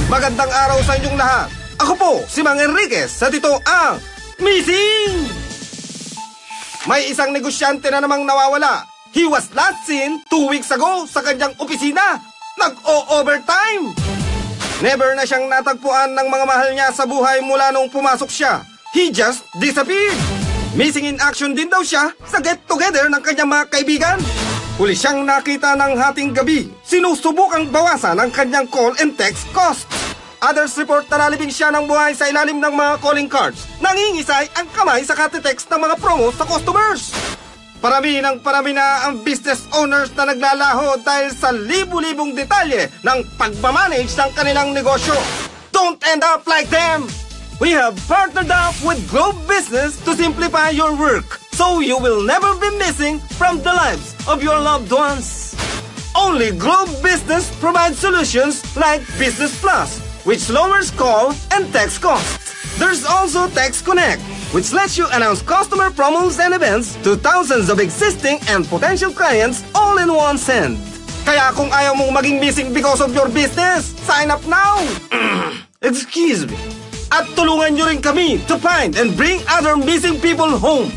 Magandang araw sa inyong lahat. Ako po si Mang Enriquez sa ito ang Missing! May isang negosyante na namang nawawala. He was last seen 2 weeks ago sa kanyang opisina. Nag-o-overtime. Never na siyang natagpuan ng mga mahal niya sa buhay mula nung pumasok siya. He just disappeared. Missing in action din daw siya sa get-together ng kanyang mga kaibigan. Huli siyang nakita ng hating gabi. Sinusubukang bawasan ang kanyang call and text costs. Others report na nalibing siya ng buhay sa ilalim ng mga calling cards. Nangingisay ang kamay sa kate-text ng mga promo sa customers. Parami na ang business owners na naglalaho dahil sa libu-libong detalye ng pagmamanage ng kanilang negosyo. Don't end up like them! We have partnered up with Globe Business to simplify your work, so you will never be missing from the lives of your loved ones. Only Globe Business provides solutions like Business Plus, which lowers call and text costs. There's also Text Connect, which lets you announce customer promos and events to thousands of existing and potential clients all in one send. Kaya kung ayaw mong maging missing because of your business, sign up now! Excuse me. At tulungan nyo rin kami to find and bring other missing people home.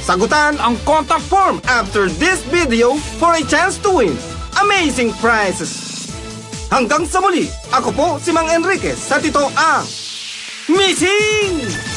Sagutan ang contact form after this video for a chance to win amazing prizes. Hanggang sa muli, ako po si Mang Enriquez sa ito ang Missing!